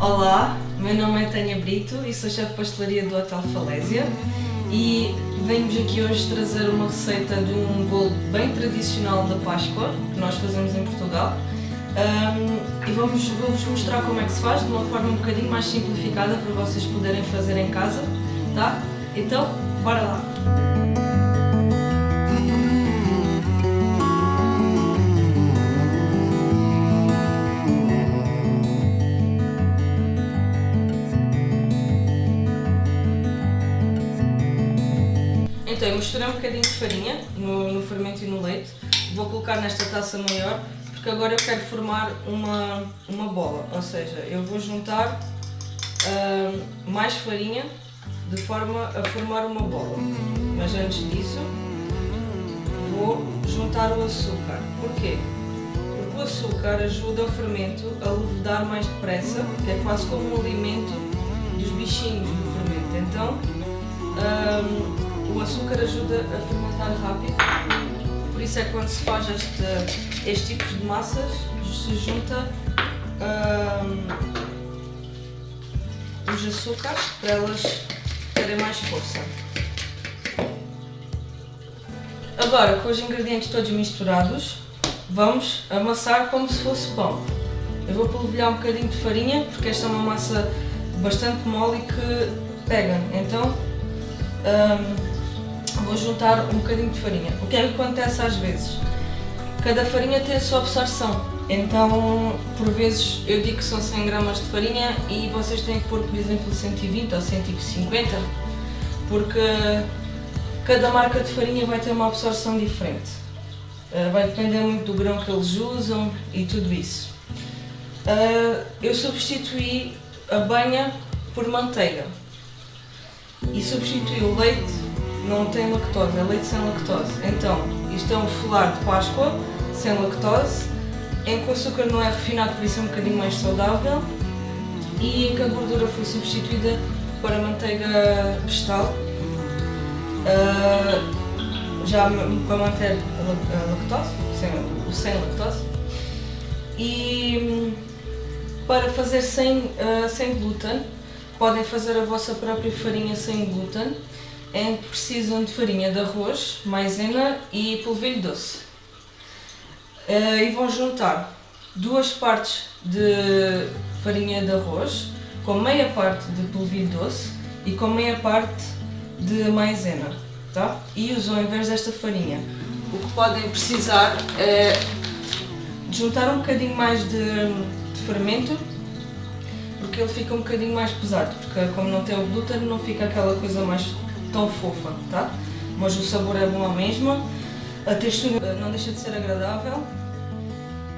Olá, meu nome é Tânia Brito e sou chefe de pastelaria do Hotel Falésia e venho-vos aqui hoje trazer uma receita de um bolo bem tradicional da Páscoa que nós fazemos em Portugal e vou-vos mostrar como é que se faz de uma forma um bocadinho mais simplificada para vocês poderem fazer em casa, tá? Então, bora lá! Então, eu misturei um bocadinho de farinha no fermento e no leite. Vou colocar nesta taça maior, porque agora eu quero formar uma bola. Ou seja, eu vou juntar mais farinha de forma a formar uma bola. Mas antes disso, vou juntar o açúcar. Porquê? Porque o açúcar ajuda o fermento a levedar mais depressa, que é quase como um alimento dos bichinhos do fermento. Então, o açúcar ajuda a fermentar rápido, por isso é que quando se faz este tipo de massas, se junta os açúcares para elas terem mais força. Agora, com os ingredientes todos misturados, vamos amassar como se fosse pão. Eu vou polvilhar um bocadinho de farinha, porque esta é uma massa bastante mole e que pega, então vou juntar um bocadinho de farinha. O que é que acontece às vezes? Cada farinha tem a sua absorção, então por vezes eu digo que são 100 gramas de farinha e vocês têm que pôr, por exemplo, 120 ou 150, porque cada marca de farinha vai ter uma absorção diferente. Vai depender muito do grão que eles usam e tudo isso. Eu substituí a banha por manteiga e substituí o leite. Não tem lactose, é leite sem lactose. Então, isto é um folar de Páscoa sem lactose, em que o açúcar não é refinado, por isso é um bocadinho mais saudável, e em que a gordura foi substituída por a manteiga vegetal, já para manter a lactose, sem lactose. E para fazer sem glúten, podem fazer a vossa própria farinha sem glúten, em que precisam de farinha de arroz, maisena e polvilho doce. E vão juntar 2 partes de farinha de arroz com meia parte de polvilho doce e com meia parte de maisena, tá? E usam, ao invés desta farinha, o que podem precisar é de juntar um bocadinho mais de fermento, porque ele fica um bocadinho mais pesado, porque como não tem o glúten não fica aquela coisa mais tão fofa, tá? Mas o sabor é bom à mesma, a textura não deixa de ser agradável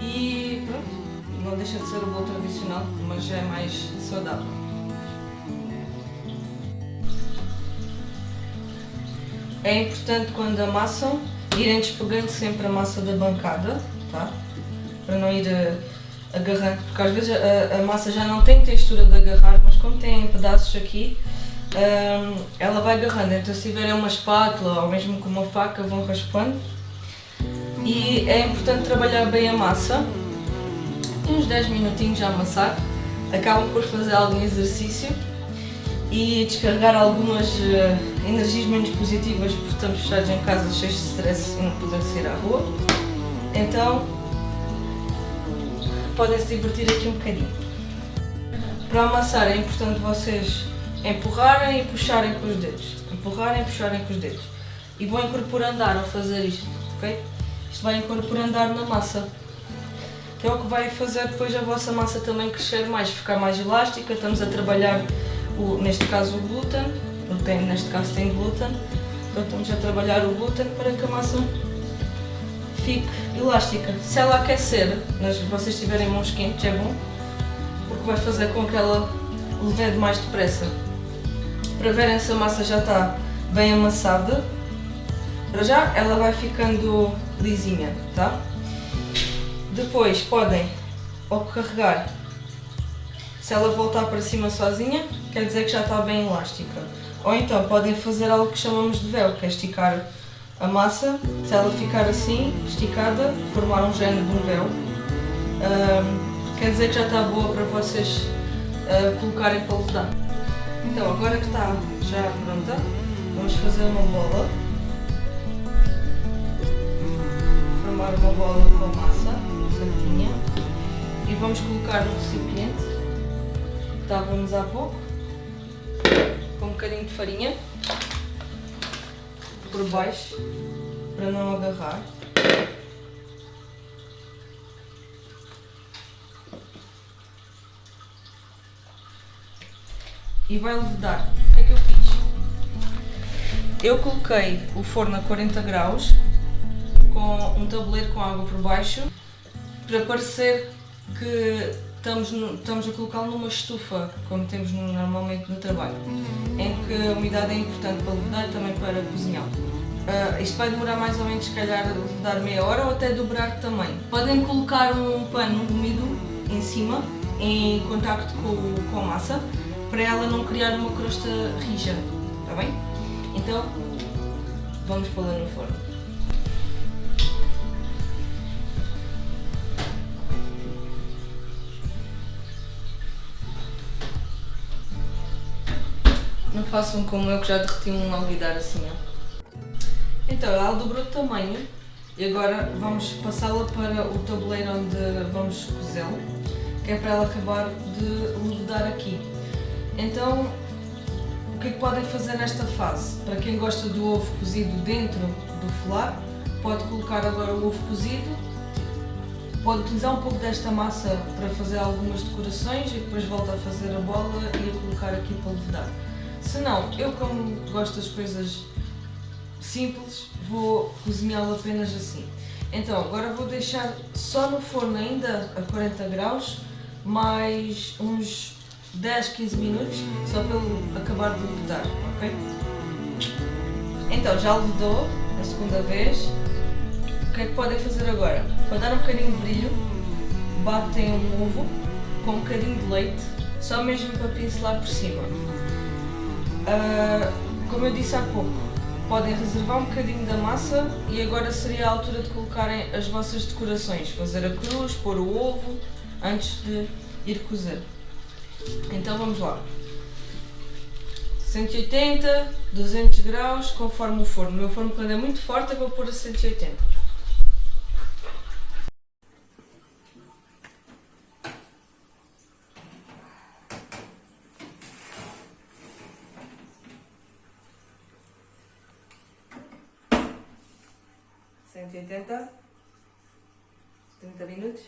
e pronto, não deixa de ser o bolo tradicional, mas já é mais saudável. É importante quando amassam irem despegando sempre a massa da bancada, tá? Para não ir agarrando, porque às vezes a massa já não tem textura de agarrar, mas como tem pedaços aqui, ela vai agarrando. Então se tiverem uma espátula ou mesmo com uma faca vão raspando, e é importante trabalhar bem a massa. Uns 10 minutinhos a amassar, acabam por fazer algum exercício e descarregar algumas energias menos positivas, porque estamos fechados em casa cheios de stress e não podemos sair à rua. Então podem se divertir aqui um bocadinho. Para amassar é importante vocês empurrarem e puxarem com os dedos. Empurrarem e puxarem com os dedos. E vão incorporando ar ao fazer isto, ok? Isto vai incorporando ar na massa, que é o que vai fazer depois a vossa massa também crescer mais, ficar mais elástica. Estamos a trabalhar, neste caso, o glúten, neste caso tem glúten, então estamos a trabalhar o glúten para que a massa fique elástica. Se ela aquecer, mas vocês tiverem mãos quentes, é bom, porque vai fazer com que ela levede mais depressa. Para verem se a massa já está bem amassada, para já ela vai ficando lisinha, tá? Depois podem ou carregar, se ela voltar para cima sozinha, quer dizer que já está bem elástica. Ou então podem fazer algo que chamamos de véu, que é esticar a massa, se ela ficar assim, esticada, formar um género de um véu, quer dizer que já está boa para vocês colocarem para levedar. Então, agora que está já pronta, vamos fazer uma bola. Formar uma bola com a massa certinha. E vamos colocar no recipiente que estávamos há pouco, com um bocadinho de farinha por baixo, para não agarrar. E vai levedar. O que é que eu fiz? Eu coloquei o forno a 40 graus com um tabuleiro com água por baixo para parecer que estamos a colocá-lo numa estufa, como temos normalmente no trabalho, em que a umidade é importante para levedar e também para cozinhar. Isto vai demorar mais ou menos, se calhar, a levedar meia hora ou até dobrar também. Podem colocar um pano úmido em cima, em contacto com a massa, para ela não criar uma crosta rija, está bem? Então, vamos pô-la no forno. Não façam como eu, que já derreti um alguidar assim, ó. Então, ela dobrou de tamanho e agora vamos passá-la para o tabuleiro onde vamos cozê-la, que é para ela acabar de levedar aqui. Então, o que é que podem fazer nesta fase? Para quem gosta do ovo cozido dentro do folar, pode colocar agora o ovo cozido, pode utilizar um pouco desta massa para fazer algumas decorações e depois volta a fazer a bola e a colocar aqui para levedar. Se não, eu como gosto das coisas simples, vou cozinhá-lo apenas assim. Então, agora vou deixar só no forno ainda a 40 graus, mais uns 10, 15 minutos, só para ele acabar de levedar, ok? Então, já levedou a segunda vez. O que é que podem fazer agora? Para dar um bocadinho de brilho, batem um ovo com um bocadinho de leite, só mesmo para pincelar por cima. Como eu disse há pouco, podem reservar um bocadinho da massa e agora seria a altura de colocarem as vossas decorações, fazer a cruz, pôr o ovo, antes de ir cozer. Então vamos lá. 180, 200 graus, conforme o forno. O meu forno, quando é muito forte, eu vou pôr a 180. (180) 30 minutos.